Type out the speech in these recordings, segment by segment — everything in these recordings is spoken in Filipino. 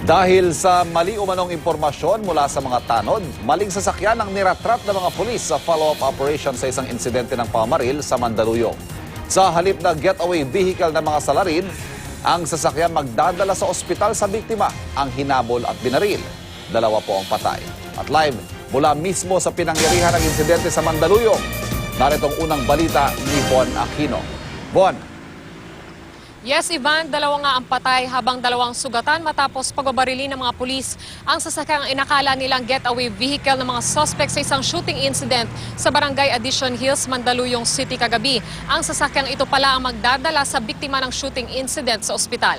Dahil sa mali umanong impormasyon mula sa mga tanod, maling sasakyan ang niratrap ng mga pulis sa follow-up operation sa isang insidente ng pamamaril sa Mandaluyong. Sa halip na getaway vehicle ng mga salarin, ang sasakyan magdadala sa ospital sa biktima ang hinabol at binaril. Dalawa po ang patay. At live mula mismo sa pinangyarihan ng insidente sa Mandaluyong, narito ang unang balita ni Bon Aquino. Bon. Yes, Ivan, dalawa nga ang patay habang dalawang sugatan matapos pagbabarili ng mga pulis ang sasakyang inakala nilang getaway vehicle ng mga suspect sa isang shooting incident sa Barangay Addition Hills, Mandaluyong City kagabi. Ang sasakyang ito pala ang magdadala sa biktima ng shooting incident sa ospital.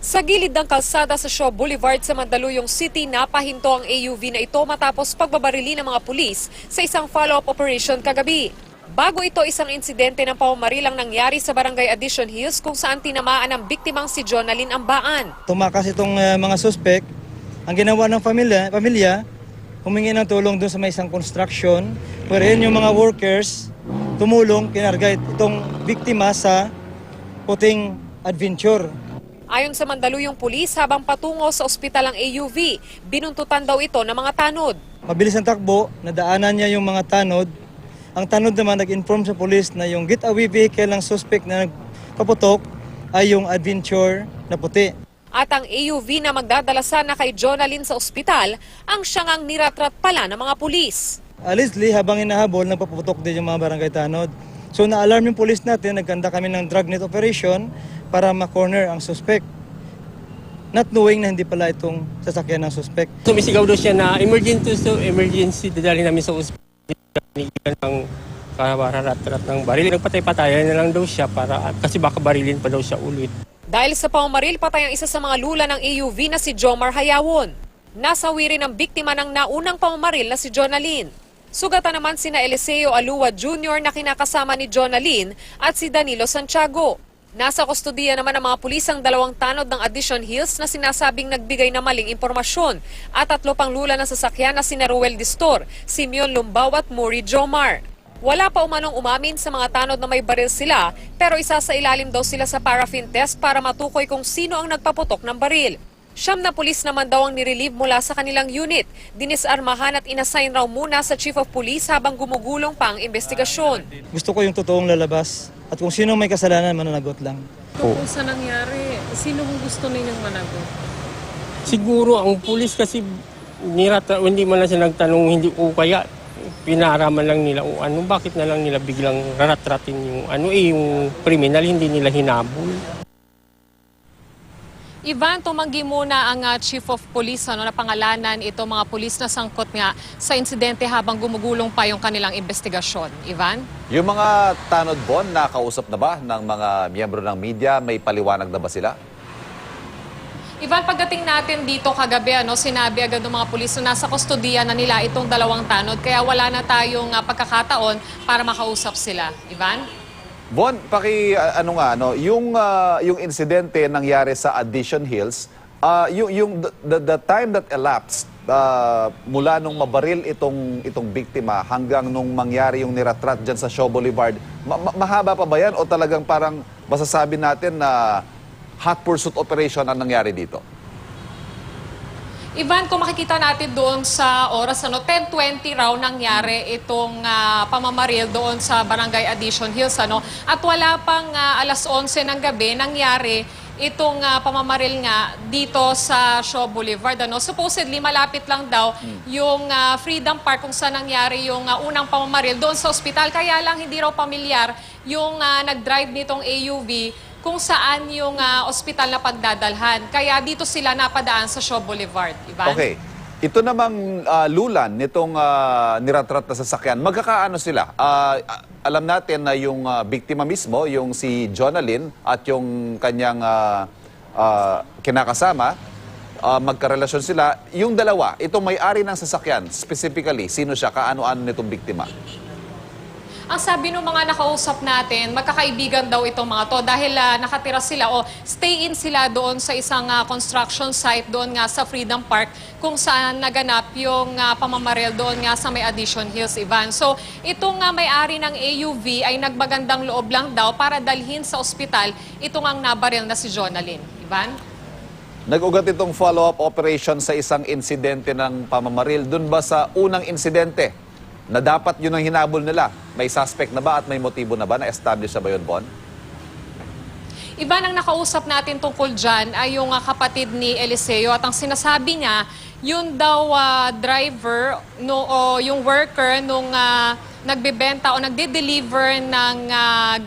Sa gilid ng kalsada sa Shaw Boulevard sa Mandaluyong City, napahinto ang AUV na ito matapos pagbabarili ng mga pulis sa isang follow-up operation kagabi. Bago ito, isang insidente ng pamamaril ang nangyari sa Barangay Addition Hills kung saan tinamaan ang biktimang si Jonalyn Ambaan. Tumakas itong mga suspect. Ang ginawa ng pamilya, humingi ng tulong doon sa may isang construction wherein yung mga workers tumulong, kinarga itong biktima sa puting adventure. Ayon sa Mandaluyong Pulis, habang patungo sa ospital ang AUV, binuntutan daw ito ng mga tanod. Mabilis ang takbo, nadaanan niya yung mga tanod. Ang tanod naman nag-inform sa pulis na yung getaway vehicle ng suspect na nagpaputok ay yung adventure na puti. At ang AUV na magdadala sana kay Jonalyn sa ospital, ang siyang ang niratrat pala ng mga pulis. Allegedly, habang inahabol, nagpaputok din yung mga barangay tanod. So na-alarm yung pulis natin, nagkanda kami ng dragnet operation para ma-corner ang suspect. Not knowing na hindi pala itong sasakyan ng suspect. Sumisigaw daw siya na emergency, dadali namin sa ospital. Ng kararat-rat ng baril. Nagpatay-patayan na lang daw siya kasi baka barilin pa daw siya ulit. Dahil sa pamamaril, patay ang isa sa mga lula ng AUV na si Jomar Hayawon. Nasawi rin ang biktima ng naunang pamamaril na si Jonalyn. Sugatan naman sina Eliseo Alua Jr. na kinakasama ni Jonalyn at si Danilo Santiago. Nasa kustodiya naman ng mga pulis ang dalawang tanod ng Addition Hills na sinasabing nagbigay na maling impormasyon at 3 pang lula ng sasakyan na sina Ruel Distor, Simeon Lumbaw at Murray Jomar. Wala pa umanong umamin sa mga tanod na may baril sila pero isa sa ilalim daw sila sa paraffin test para matukoy kung sino ang nagpaputok ng baril. 9 na pulis naman daw ang nirelieve mula sa kanilang unit. Dinisarmahan at inassign raw muna sa Chief of Police habang gumugulong pa ang investigasyon. Gusto ko yung totoong lalabas at kung sino may kasalanan, mananagot lang. Kung sa nangyari, sino mong gusto ninyong managot? Siguro ang pulis kasi hindi man lang siya nagtanong, hindi o kaya pinaraman lang nila o ano, bakit na lang nila biglang rarat-ratin yung kriminal, hindi nila hinabol. Ivan, tumanggi muna ang Chief of Police na pangalanan ito mga pulis na sangkot nga sa insidente habang gumugulong pa yung kanilang investigasyon. Ivan? Yung mga tanod, Bon, nakausap na ba ng mga miyembro ng media? May paliwanag na ba sila? Ivan, pagdating natin dito kagabi, sinabi agad ng mga pulis na nasa kustodiya na nila itong dalawang tanod kaya wala na tayong pagkakataon para makausap sila. Ivan? Bon, yung insidente nangyari sa Addition Hills, the time that elapsed mula nung mabaril itong biktima hanggang nung mangyari yung niratrat dyan sa Shaw Boulevard, mahaba pa ba yan o talagang parang masasabi natin na hot pursuit operation ang nangyari dito? Ivan, kung makikita natin doon sa oras, 10:20 raw nangyari itong pamamaril doon sa Barangay Addition Hills. At wala pang alas 11 ng gabi nangyari itong pamamaril nga dito sa Shaw Boulevard. Supposedly, malapit lang daw yung Freedom Park kung saan nangyari yung unang pamamaril doon sa ospital. Kaya lang hindi raw pamilyar yung nag-drive nitong AUV kung saan yung ospital na pagdadalhan. Kaya dito sila napadaan sa Shaw Boulevard. Ivan? Okay. Ito namang lulan nitong niratrat na sasakyan, magkakaano sila? Alam natin na yung biktima mismo, yung si Jonalyn at yung kanyang kinakasama, magkarelasyon sila. Yung dalawa, itong may-ari ng sasakyan, specifically, sino siya, kaano-ano nitong biktima? Ang sabi ng mga nakausap natin, magkakaibigan daw itong mga to dahil nakatira sila o stay in sila doon sa isang construction site doon nga sa Freedom Park kung saan naganap yung pamamaril doon nga sa may Addition Hills, Ivan. So itong may-ari ng AUV ay nagbagandang loob lang daw para dalhin sa ospital itong ang nabaril na si Jonalyn. Ivan? Nag-ugat itong follow-up operation sa isang insidente ng pamamaril. Doon ba sa unang insidente na dapat yun ang hinabol nila? May suspect na ba at may motibo na ba? Na-establish na ba yun, Bon? Iba nang nakausap natin tungkol dyan ay yung kapatid ni Eliseo at ang sinasabi niya, yun daw driver no, o yung worker nung nagbebenta o nagde-deliver ng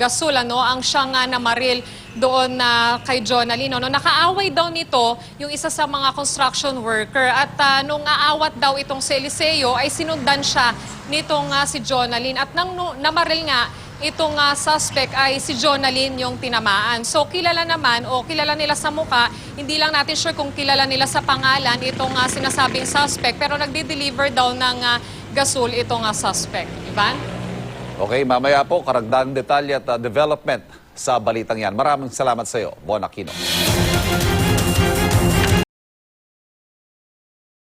gasol, ang siyang namaril doon kay Jonalyn. No, nakaaway daw nito yung isa sa mga construction worker at nung aawat daw itong si Eliseo ay sinundan siya nitong si Jonalyn at nang namaril nga itong suspect ay si Jonalyn yung tinamaan. So kilala naman o kilala nila sa muka, hindi lang natin sure kung kilala nila sa pangalan itong sinasabing suspect pero nagde-deliver daw ng gasol itong suspect. Ivan? Okay, mamaya po, karagdagang detalye at development sa balitang yan. Maraming salamat sa iyo, Bon Aquino.